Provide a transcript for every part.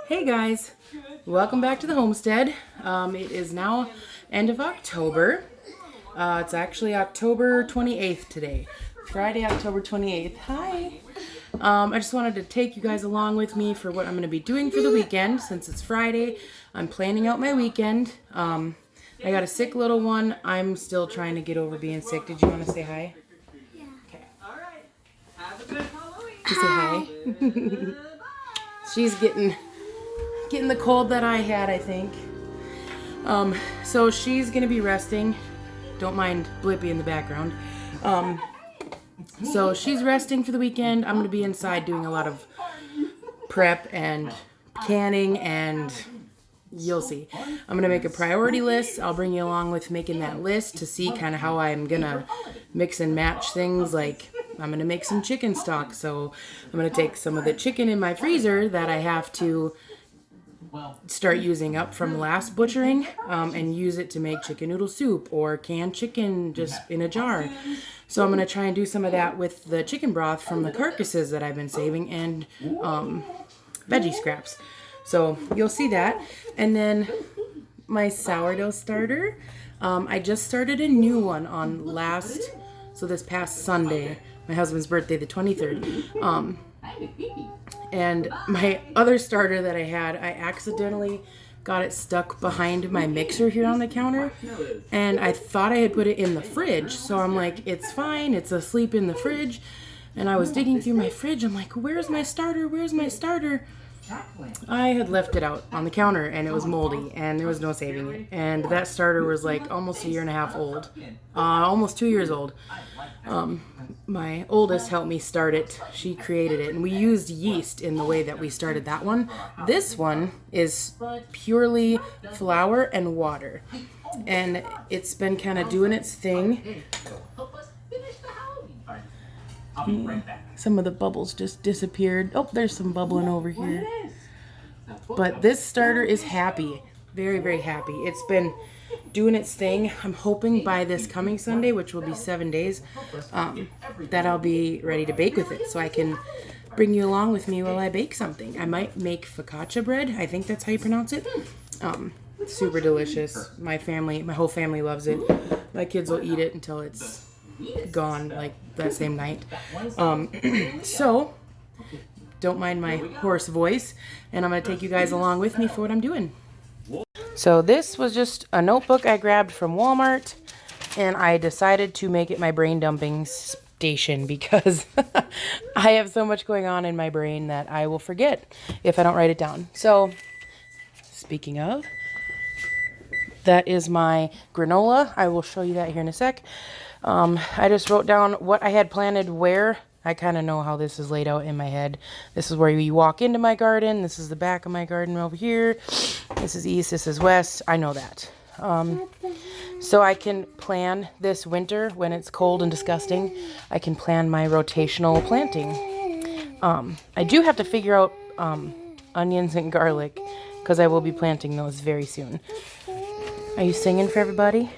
Hey guys, welcome back to the homestead. It is now end of October. It's actually October 28th today. Friday, October 28th. Hi. I just wanted to take you guys along with me for what I'm going to be doing for the weekend. Since it's Friday, I'm planning out my weekend. I got a sick little one. I'm still trying to get over being sick. Did you want to say hi? Yeah. Okay. All right. Have a good Halloween. You say hi. She's getting the cold that I had, I think. So she's gonna be resting. Don't mind Blippi in the background. So she's resting for the weekend. I'm gonna be inside doing a lot of prep and canning, and you'll see. I'm gonna make a priority list. I'll bring you along with making that list to see kind of how I'm gonna mix and match things. Like, I'm gonna make some chicken stock, so I'm gonna take some of the chicken in my freezer that I have to start using up from last butchering, and use it to make chicken noodle soup or canned chicken just in a jar. So I'm going to try and do some of that with the chicken broth from the carcasses that I've been saving, and veggie scraps. So you'll see that. And then my sourdough starter. I just started a new one on this past Sunday, my husband's birthday, the 23rd. And my other starter that I had, I accidentally got it stuck behind my mixer here on the counter. And I thought I had put it in the fridge. So I'm like, it's fine. It's asleep in the fridge. And I was digging through my fridge. I'm like, where's my starter? Where's my starter? I had left it out on the counter, and it was moldy, and there was no saving it. And that starter was like almost a year and a half old. Almost 2 years old. My oldest helped me start it. She created it, and we used yeast in the way that we started that one. This one is purely flour and water, and it's been kind of doing its thing. Some of the bubbles just disappeared. Oh, there's some bubbling over here. But this starter is happy. Very, very happy. It's been doing its thing. I'm hoping by this coming Sunday, which will be 7 days, that I'll be ready to bake with it, so I can bring you along with me while I bake something. I might make focaccia bread. I think that's how you pronounce it. Super delicious. My whole family loves it. My kids will eat it until it's gone, like that same night. So don't mind my hoarse voice, and I'm going to take you guys along with me for what I'm doing. So this was just a notebook I grabbed from Walmart, and I decided to make it my brain dumping station because I have so much going on in my brain that I will forget if I don't write it down. So speaking of, that is my granola. I will show you that here in a sec. I just wrote down what I had planted where. I kind of know how this is laid out in my head. This is where you walk into my garden. This is the back of my garden over here. This is east, this is west. I know that. So I can plan this winter when it's cold and disgusting. I can plan my rotational planting. I do have to figure out onions and garlic, because I will be planting those very soon. Are you singing for everybody?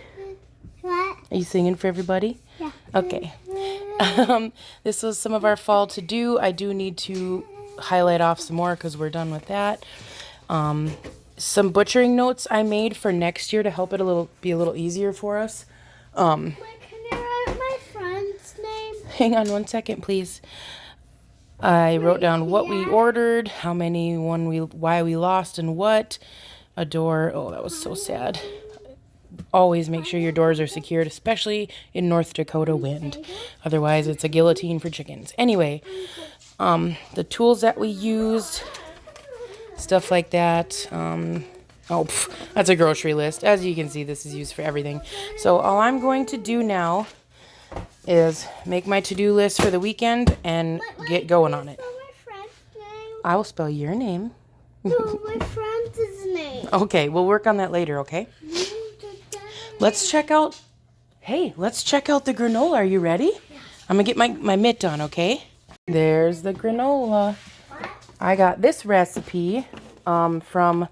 What? Are you singing for everybody? Yeah. Okay. This was some of our fall to do. I do need to highlight off some more because we're done with that. Some butchering notes I made for next year to help it be a little easier for us. Wait, can you write my friend's name? Hang on one second, please. I wrote down what we ordered, how many, why we lost, and what. A door. Oh, that was so sad. Always make sure your doors are secured, especially in North Dakota wind. Otherwise, it's a guillotine for chickens. Anyway, the tools that we used, stuff like that. That's a grocery list. As you can see, this is used for everything. So all I'm going to do now is make my to-do list for the weekend and get going on it. My friend's name? I will spell your name. No, my friend's name. Okay, we'll work on that later, okay? Let's check out the granola. Are you ready? Yeah. I'm going to get my mitt on, okay? There's the granola. I got this recipe from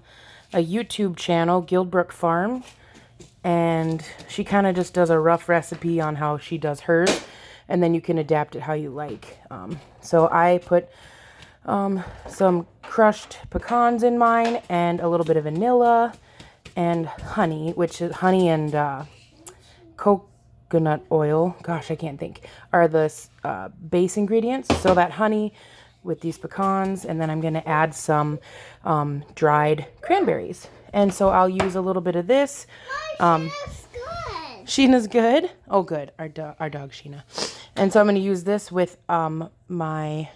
a YouTube channel, Guildbrook Farm. And she kind of just does a rough recipe on how she does hers. And then you can adapt it how you like. So I put some crushed pecans in mine and a little bit of vanilla and honey, which is honey and coconut oil. Gosh, I can't think. Are the base ingredients. So that honey with these pecans, and then I'm going to add some dried cranberries. And so I'll use a little bit of this. Sheena's good. Sheena's good. Oh, good. Our dog Sheena. And so I'm going to use this with my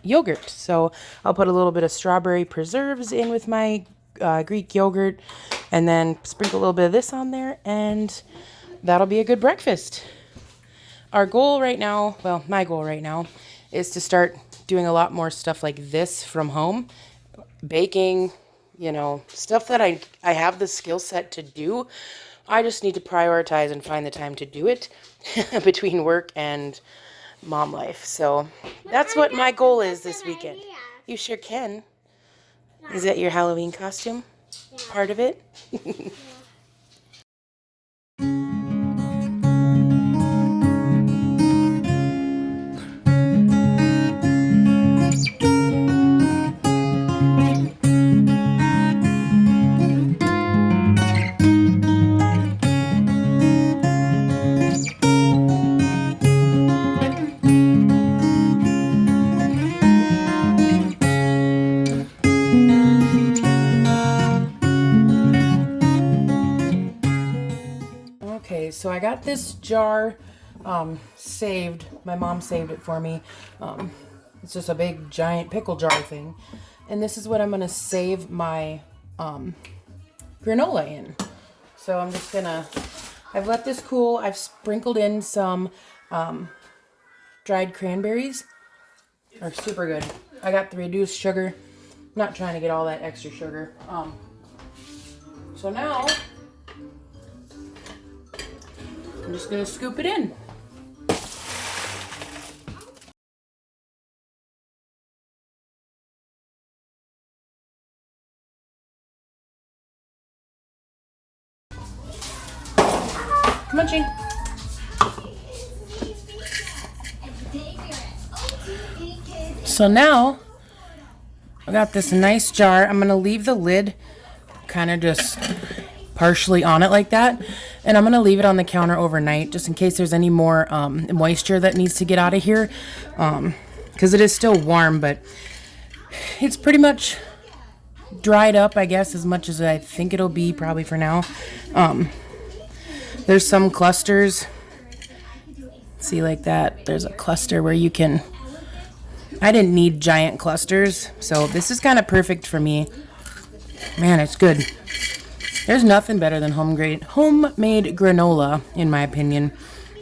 yogurt. So I'll put a little bit of strawberry preserves in with my Greek yogurt, and then sprinkle a little bit of this on there, and that'll be a good breakfast. Our goal right now, well, my goal right now, is to start doing a lot more stuff like this from home. Baking, you know, stuff that I have the skill set to do. I just need to prioritize and find the time to do it between work and mom life. So that's what my goal is this weekend. You sure can. Is that your Halloween costume? Yeah. Part of it? Okay, so I got this jar saved. My mom saved it for me. It's just a big giant pickle jar thing. And this is what I'm going to save my granola in. So I'm just going to, I've let this cool. I've sprinkled in some dried cranberries. Are super good. I got the reduced sugar. I'm not trying to get all that extra sugar. So now I'm just going to scoop it in. Come on, Shane. So now I got this nice jar. I'm going to leave the lid kind of just partially on it like that. And I'm going to leave it on the counter overnight just in case there's any more moisture that needs to get out of here. Because it is still warm, but it's pretty much dried up, I guess, as much as I think it'll be probably for now. There's some clusters. See, like that. There's a cluster where you can... I didn't need giant clusters, so this is kind of perfect for me. Man, it's good. There's nothing better than homemade granola, in my opinion.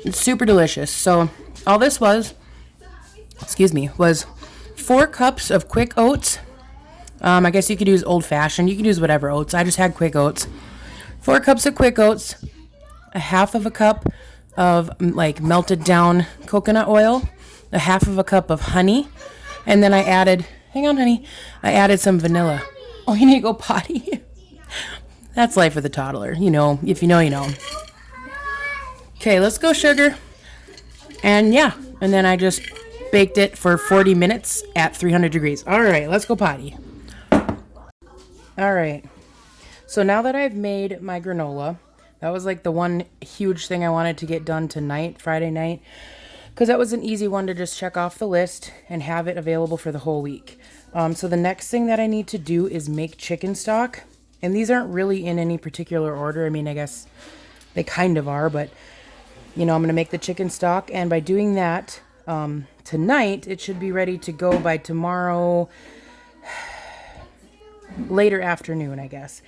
It's super delicious. So all this was 4 cups of quick oats. I guess you could use old-fashioned. You could use whatever oats. I just had quick oats. 4 cups of quick oats. A half of a cup of like melted down coconut oil. A half of a cup of honey. And then I added, hang on, honey. I added some vanilla. Oh, you need to go potty? That's life with a toddler. You know, if you know, you know. Okay, let's go, sugar. And yeah, and then I just baked it for 40 minutes at 300 degrees. All right, let's go potty. All right. So now that I've made my granola, that was like the one huge thing I wanted to get done tonight, Friday night, because that was an easy one to just check off the list and have it available for the whole week. So the next thing that I need to do is make chicken stock. And these aren't really in any particular order. I mean, I guess they kind of are, but, you know, I'm going to make the chicken stock. And by doing that tonight, it should be ready to go by tomorrow, later afternoon, I guess.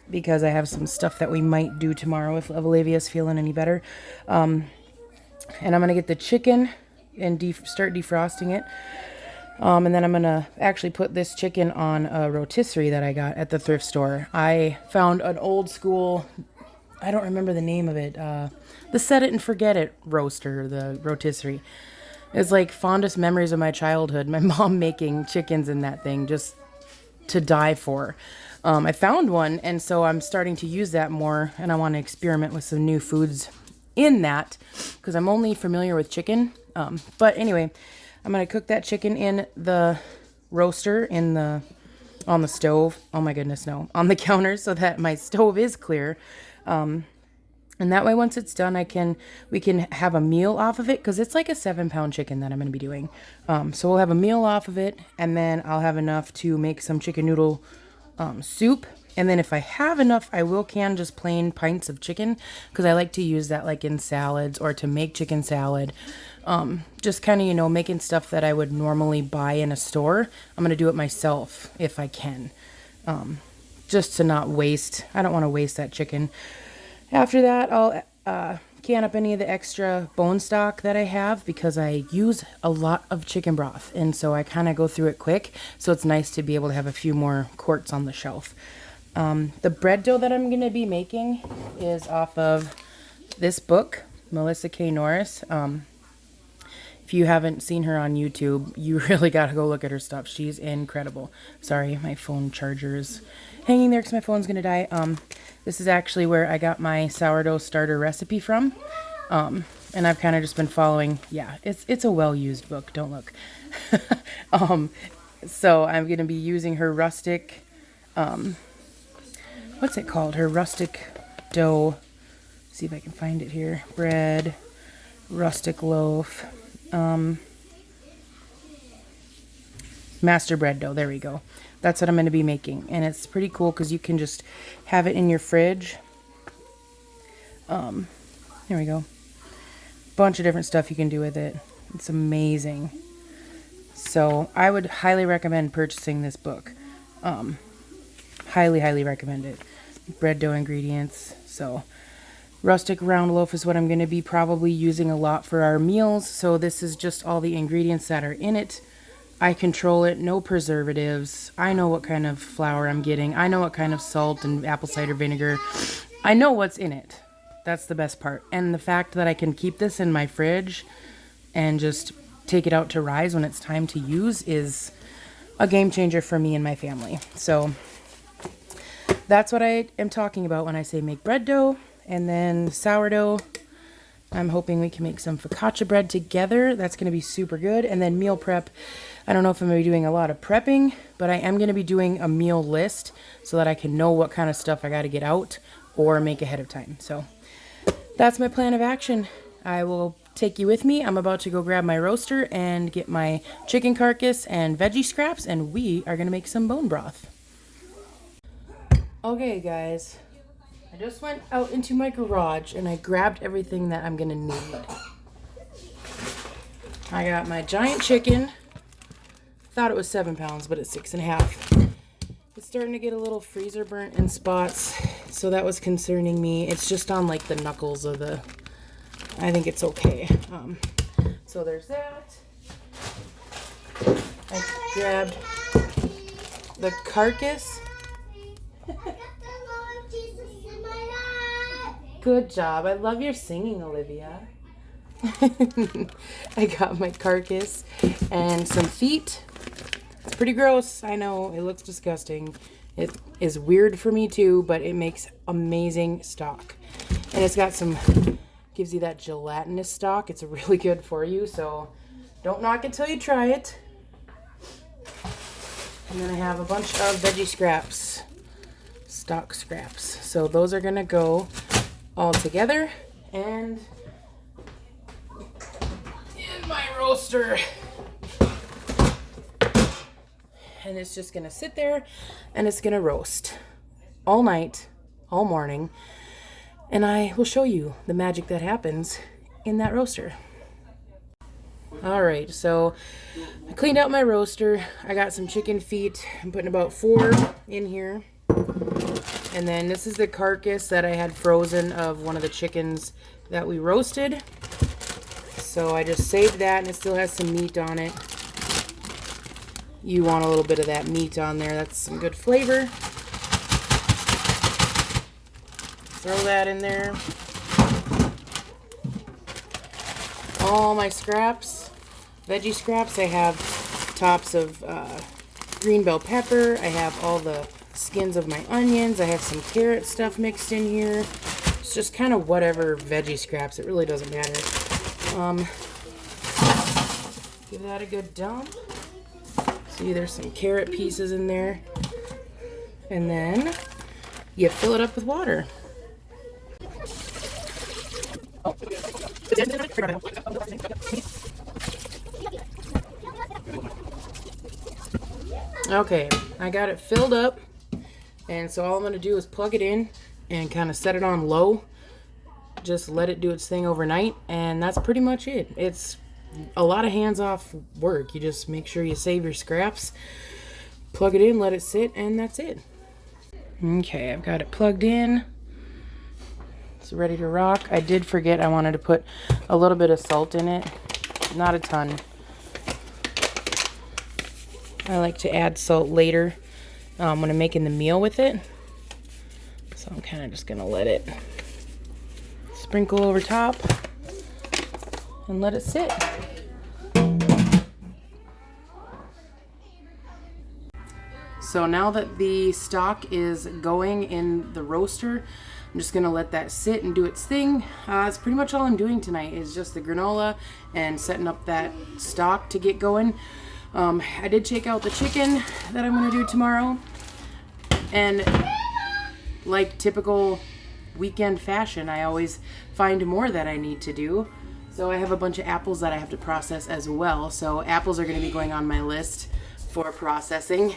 Because I have some stuff that we might do tomorrow if Olivia's feeling any better. And I'm going to get the chicken and start defrosting it. And then I'm going to actually put this chicken on a rotisserie that I got at the thrift store. I found an old school, I don't remember the name of it, the set it and forget it roaster, the rotisserie. It's like fondest memories of my childhood. My mom making chickens in that thing just to die for. I found one, and so I'm starting to use that more, and I want to experiment with some new foods in that because I'm only familiar with chicken. But anyway, I'm going to cook that chicken in the roaster on the stove. Oh my goodness, no. On the counter so that my stove is clear. And that way, once it's done, we can have a meal off of it because it's like a 7-pound chicken that I'm going to be doing. So we'll have a meal off of it, and then I'll have enough to make some chicken noodle soup. And then if I have enough, I will can just plain pints of chicken because I like to use that like in salads or to make chicken salad. Just kind of, you know, making stuff that I would normally buy in a store. I'm going to do it myself if I can. Just to not waste. I don't want to waste that chicken. After that, I'll can up any of the extra bone stock that I have because I use a lot of chicken broth. And so I kind of go through it quick. So it's nice to be able to have a few more quarts on the shelf. The bread dough that I'm going to be making is off of this book, Melissa K. Norris. If you haven't seen her on YouTube, you really got to go look at her stuff. She's incredible. Sorry, my phone charger is hanging there because my phone's going to die. This is actually where I got my sourdough starter recipe from. And I've kind of just been following. Yeah, it's a well-used book. Don't look. So I'm going to be using her rustic, what's it called? Her rustic dough. See if I can find it here. Bread, rustic loaf. Master bread dough. There we go. That's what I'm going to be making. And it's pretty cool because you can just have it in your fridge. There we go. Bunch of different stuff you can do with it. It's amazing. So I would highly recommend purchasing this book. Highly, highly recommend it. Bread dough ingredients. So rustic round loaf is what I'm going to be probably using a lot for our meals. So this is just all the ingredients that are in it. I control it, no preservatives. I know what kind of flour I'm getting. I know what kind of salt and apple cider vinegar. I know what's in it. That's the best part. And the fact that I can keep this in my fridge and just take it out to rise when it's time to use is a game changer for me and my family. So that's what I am talking about when I say make bread dough. And then sourdough. I'm hoping we can make some focaccia bread together. That's going to be super good. And then meal prep. I don't know if I'm going to be doing a lot of prepping, but I am going to be doing a meal list so that I can know what kind of stuff I got to get out or make ahead of time. So that's my plan of action. I will take you with me. I'm about to go grab my roaster and get my chicken carcass and veggie scraps, and we are going to make some bone broth. Okay, guys. I just went out into my garage and I grabbed everything that I'm going to need. I got my giant chicken. Thought it was 7 pounds, but it's 6.5. It's starting to get a little freezer burnt in spots, so that was concerning me. It's just on like the knuckles of the, I think it's okay. So there's that. I grabbed the carcass. Good job. I love your singing, Olivia. I got my carcass and some feet. It's pretty gross. I know. It looks disgusting. It is weird for me too, but it makes amazing stock. And it's got some, gives you that gelatinous stock. It's really good for you, so don't knock it till you try it. And then I have a bunch of veggie scraps. Stock scraps. So those are going to go all together and in my roaster. And it's just gonna sit there and it's gonna roast all night, all morning, and I will show you the magic that happens in that roaster. Alright, so I cleaned out my roaster. I got some chicken feet. I'm putting about 4 in here. And then this is the carcass that I had frozen of one of the chickens that we roasted. So I just saved that, and it still has some meat on it. You want a little bit of that meat on there. That's some good flavor. Throw that in there. All my scraps, veggie scraps. I have tops of green bell pepper. I have all the skins of my onions. I have some carrot stuff mixed in here. It's just kind of whatever veggie scraps. It really doesn't matter. Give that a good dump. See, there's some carrot pieces in there. And then you fill it up with water. Okay, I got it filled up. And so all I'm going to do is plug it in and kind of set it on low. Just let it do its thing overnight. And that's pretty much it. It's a lot of hands-off work. You just make sure you save your scraps, plug it in, let it sit, and that's it. Okay, I've got it plugged in. It's ready to rock. I did forget I wanted to put a little bit of salt in it. Not a ton. I like to add salt later when I'm making the meal with it. So I'm kind of just going to let it sprinkle over top and let it sit. So now that the stock is going in the roaster, I'm just gonna let that sit and do its thing. That's pretty much all I'm doing tonight is just the granola and setting up that stock to get going. I did check out the chicken that I'm gonna do tomorrow. And like typical weekend fashion, I always find more that I need to do. So I have a bunch of apples that I have to process as well. So apples are gonna be going on my list for processing.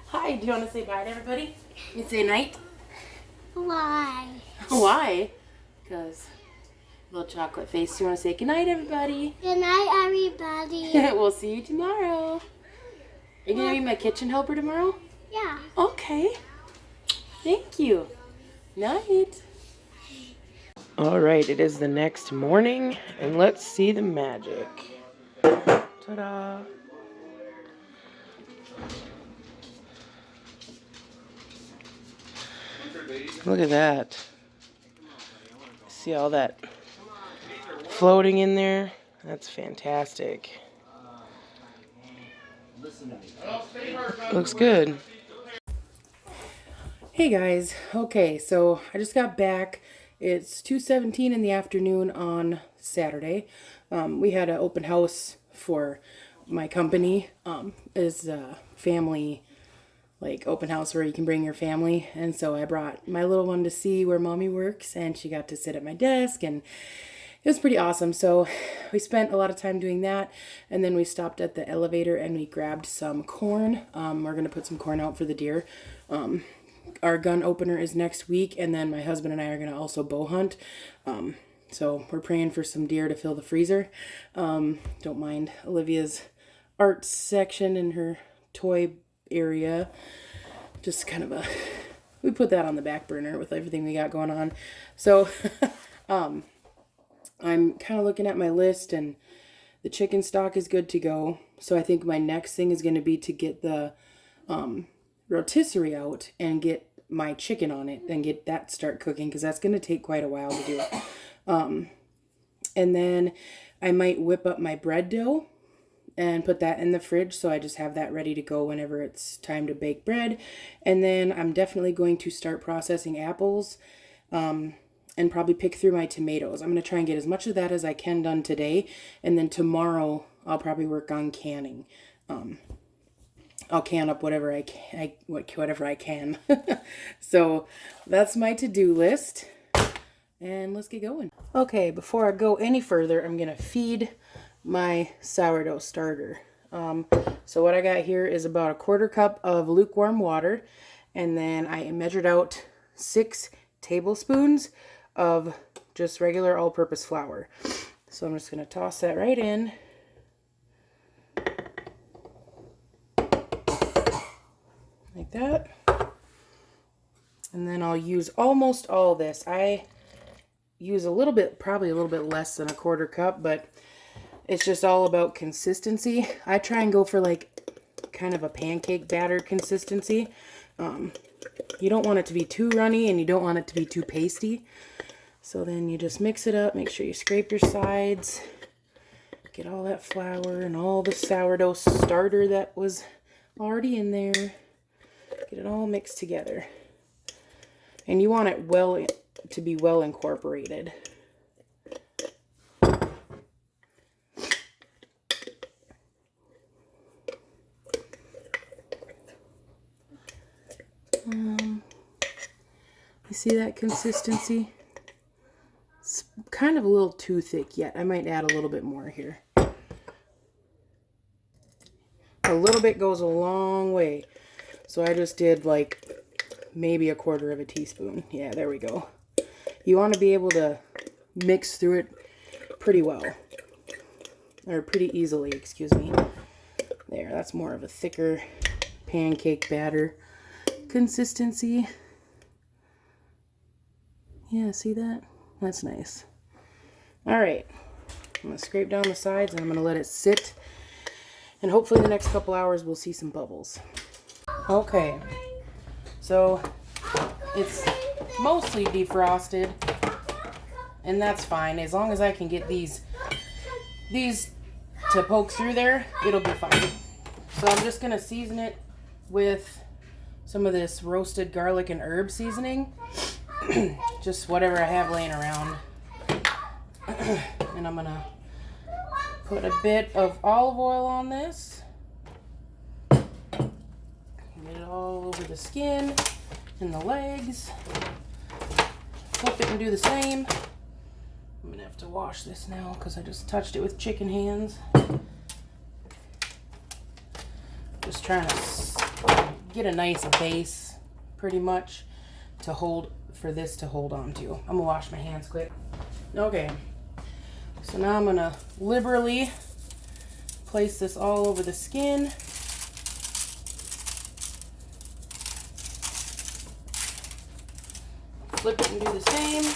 Hi, do you want to say bye to everybody? You say night? Why? Why? Because little chocolate face. You want to say good night, everybody? Good night, everybody. We'll see you tomorrow. Are you going to be my kitchen helper tomorrow? Yeah. Okay. Thank you. Night. All right, it is the next morning, and let's see the magic. Ta-da. Look at that. See all that floating in there? That's fantastic. Looks good. Hey guys. Okay, so I just got back. It's 2:17 in the afternoon on Saturday. We had an open house for my company. It's a family open house where you can bring your family, and so I brought my little one to see where mommy works, and she got to sit at my desk, and it was pretty awesome. So we spent a lot of time doing that, and then we stopped at the elevator and we grabbed some corn. We're gonna put some corn out for the deer. Our gun opener is next week, and then my husband and I are gonna also bow hunt. So we're praying for some deer to fill the freezer. Don't mind Olivia's art section in her toy area. Just kind of we put that on the back burner with everything we got going on. So I'm kind of looking at my list, and the chicken stock is good to go. So I think my next thing is going to be to get the rotisserie out and get my chicken on it and get that start cooking, because that's going to take quite a while to do. And then I might whip up my bread dough and put that in the fridge, so I just have that ready to go whenever it's time to bake bread. And then I'm definitely going to start processing apples, and probably pick through my tomatoes. I'm going to try and get as much of that as I can done today, and then tomorrow I'll probably work on canning. I'll can up whatever I can. So that's my to-do list, and let's get going. Okay, before I go any further, I'm going to feed my sourdough starter. So what I got here is about 1/4 cup of lukewarm water, and then I measured out 6 tablespoons of just regular all-purpose flour. So I'm just going to toss that right in. Like that. And then I'll use almost all this. I use a little bit, probably a little bit less than 1/4 cup, but it's just all about consistency. I try and go for kind of a pancake batter consistency. You don't want it to be too runny, and you don't want it to be too pasty. So then you just mix it up, make sure you scrape your sides, get all that flour and all the sourdough starter that was already in there. Get it all mixed together. And you want it to be well incorporated. You see that consistency? It's kind of a little too thick yet. I might add a little bit more here. A little bit goes a long way. So I just did like maybe a quarter of a teaspoon. Yeah, there we go. You want to be able to mix through it pretty well. Or pretty easily, excuse me. There, that's more of a thicker pancake batter consistency. Yeah, see that? That's nice. All right, I'm gonna scrape down the sides and I'm gonna let it sit. And hopefully the next couple hours we'll see some bubbles. Okay, so it's mostly defrosted, and that's fine. As long as I can get these to poke through there, it'll be fine. So I'm just gonna season it with some of this roasted garlic and herb seasoning. Just whatever I have laying around. And I'm gonna put a bit of olive oil on this. Get it all over the skin and the legs. Flip it and do the same. I'm gonna have to wash this now because I just touched it with chicken hands. Just trying to get a nice base, pretty much, to hold, for this to hold on to. I'm gonna wash my hands quick. Okay, so now I'm gonna liberally place this all over the skin. Flip it and do the same.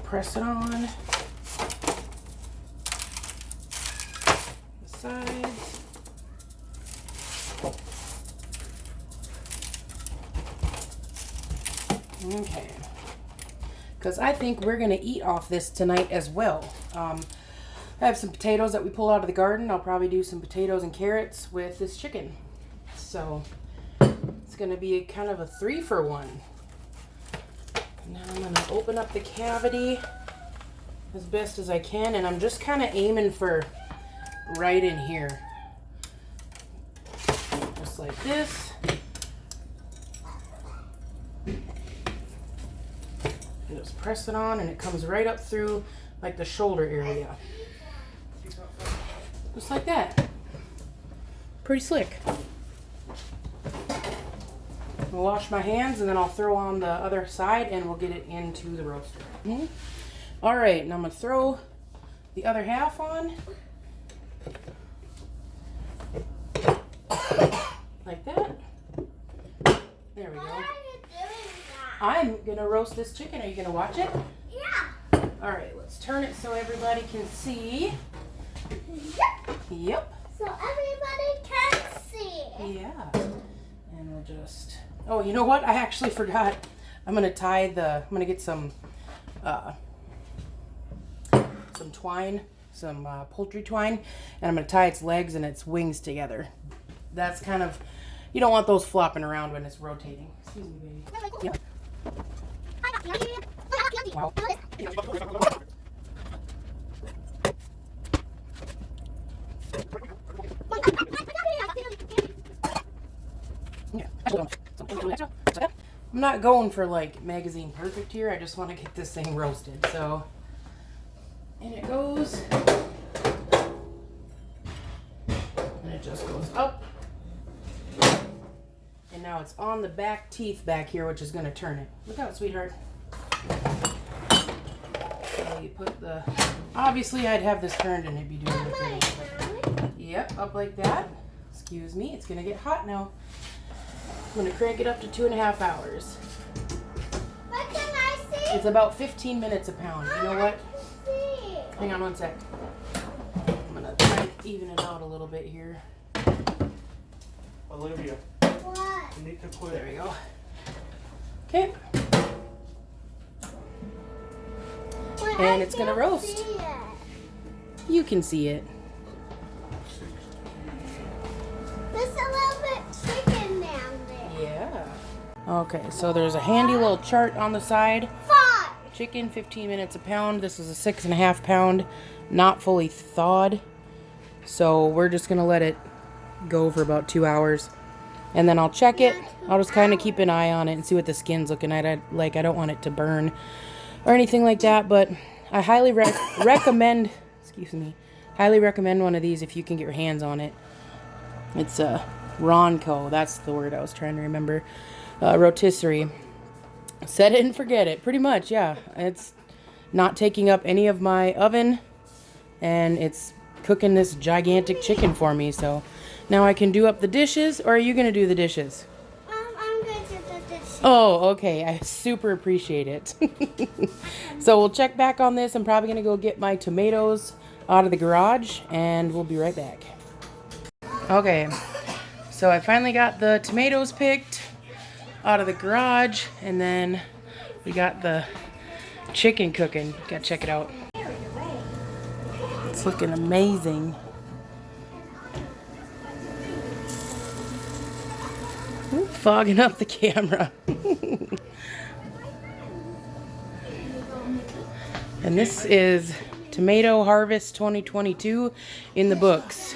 Press it on the sides. Okay, because I think we're gonna eat off this tonight as well. I have some potatoes that we pulled out of the garden. I'll probably do some potatoes and carrots with this chicken. So it's gonna be a kind of a 3-for-1. Now I'm going to open up the cavity as best as I can, and I'm just kind of aiming for right in here. Just like this. And just press it on, and it comes right up through like the shoulder area. Just like that. Pretty slick. I'll wash my hands and then I'll throw on the other side and we'll get it into the roaster. All right, now I'm gonna throw the other half on. Like that. There we go. I'm gonna roast this chicken. Are you gonna watch it? Yeah. All right, let's turn it so everybody can see. Yep. So everybody can see. Yeah. And we'll just... Oh, you know what? I actually forgot. I'm gonna get some twine, some poultry twine, and I'm gonna tie its legs and its wings together. That's kind of, you don't want those flopping around when it's rotating. Excuse me, baby. Yeah. Wow. I'm not going for like magazine perfect here. I just want to get this thing roasted. So, and it goes, and it just goes up, and now it's on the back teeth back here, which is going to turn it. Look out, sweetheart. So you put the, obviously I'd have this turned and it'd be doing it. Yep, up like that. Excuse me, it's going to get hot now. I'm going to crank it up to 2.5 hours. What can I see? It's about 15 minutes a pound. You know what? See. Hang on one sec. I'm going to try to even it out a little bit here. Olivia, What? you need to quit. There we go. Okay. Well, And I it's gonna can't roast. see it. You can see it. There's a little bit chicken down there. Yeah. Okay, so there's a handy little chart on the side. 5. Chicken, 15 minutes a pound. This is a 6.5 pound, not fully thawed. So we're just gonna let it go for about 2 hours. And then I'll check it. I'll just kind of keep an eye on it and see what the skin's looking at. I don't want it to burn or anything like that, but I highly recommend, excuse me, highly recommend one of these if you can get your hands on it. It's a Ronco, that's the word I was trying to remember. Rotisserie. Set it and forget it, pretty much, yeah. It's not taking up any of my oven, and it's cooking this gigantic chicken for me, so now I can do up the dishes, or are you going to do the dishes? I'm going to do the dishes. Oh, okay. I super appreciate it. So we'll check back on this. I'm probably going to go get my tomatoes out of the garage, and we'll be right back. Okay, so I finally got the tomatoes picked out of the garage, and then we got the chicken cooking. Gotta check it out. It's looking amazing. Ooh, fogging up the camera. And this is Tomato Harvest 2022 in the books.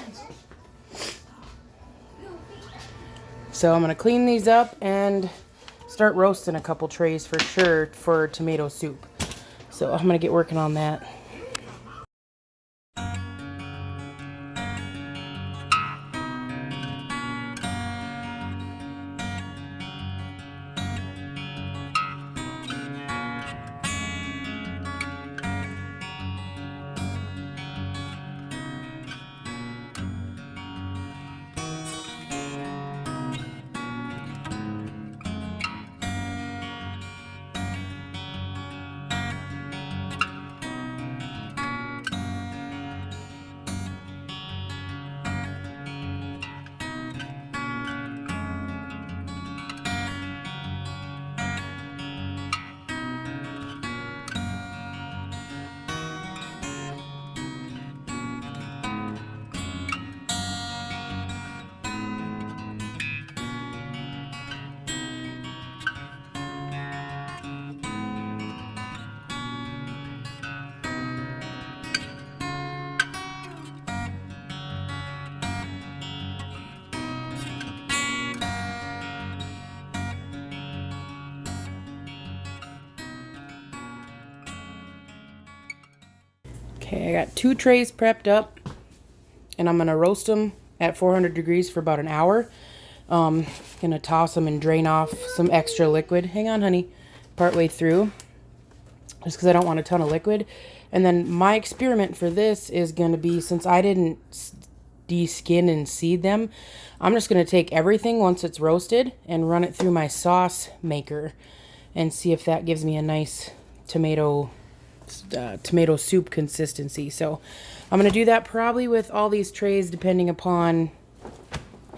So I'm going to clean these up and start roasting a couple trays for sure for tomato soup. So I'm going to get working on that. Okay, I got 2 trays prepped up, and I'm gonna roast them at 400 degrees for about an hour. Gonna toss them and drain off some extra liquid. Hang on, honey. Partway through, just because I don't want a ton of liquid. And then my experiment for this is gonna be, since I didn't de-skin and seed them, I'm just gonna take everything once it's roasted and run it through my sauce maker and see if that gives me a nice tomato soup consistency. So I'm going to do that probably with all these trays depending upon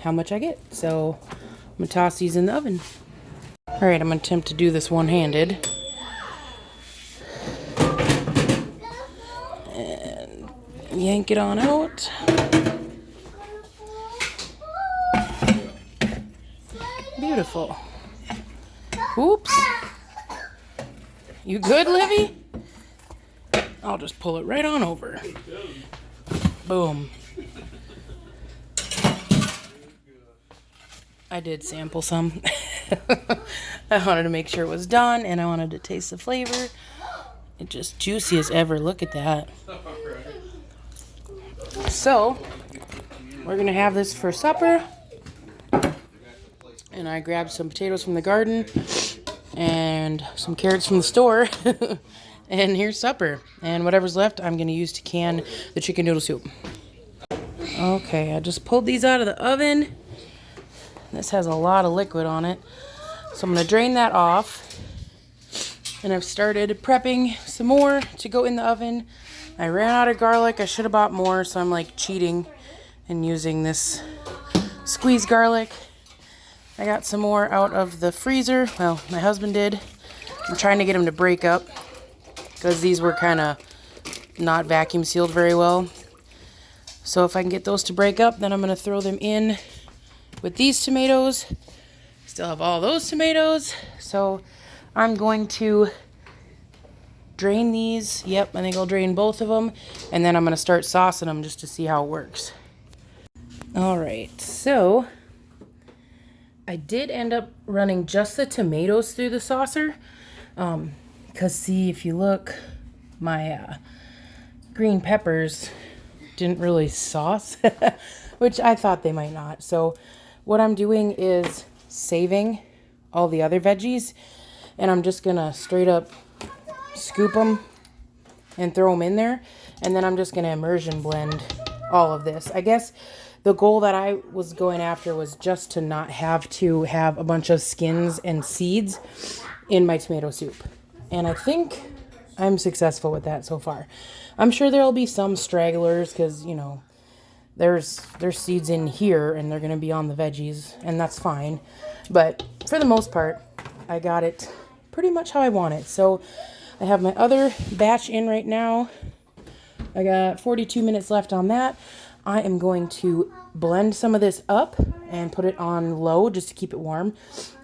how much I get. So I'm going to toss these in the oven. Alright, I'm going to attempt to do this one-handed. And yank it on out. Beautiful. Oops. You good, Livy? I'll just pull it right on over. Boom. I did sample some. I wanted to make sure it was done, and I wanted to taste the flavor. It's just juicy as ever. Look at that. So, we're going to have this for supper. And I grabbed some potatoes from the garden and some carrots from the store. And here's supper. And whatever's left, I'm going to use to can the chicken noodle soup. Okay, I just pulled these out of the oven. This has a lot of liquid on it. So I'm going to drain that off. And I've started prepping some more to go in the oven. I ran out of garlic. I should have bought more, so I'm like cheating and using this squeezed garlic. I got some more out of the freezer. Well, my husband did. I'm trying to get them to break up because these were kind of not vacuum sealed very well. So if I can get those to break up, then I'm going to throw them in with these tomatoes. still have all those tomatoes. So I'm going to drain these. Yep, I think I'll drain both of them. And then I'm going to start saucing them just to see how it works. All right, so I did end up running just the tomatoes through the saucer. Because see, if you look, my green peppers didn't really sauce, which I thought they might not. So what I'm doing is saving all the other veggies, and I'm just gonna straight up scoop them and throw them in there, and then I'm just gonna immersion blend all of this. I guess the goal that I was going after was just to not have to have a bunch of skins and seeds in my tomato soup, and I think I'm successful with that so far. I'm sure there'll be some stragglers because, you know, there's seeds in here and they're going to be on the veggies, and that's fine. But for the most part, I got it pretty much how I want it. So I have my other batch in right now. I got 42 minutes left on that. I am going to blend some of this up and put it on low just to keep it warm.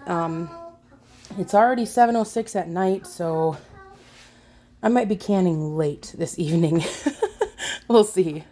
It's already 7:06 at night, so I might be canning late this evening. We'll see.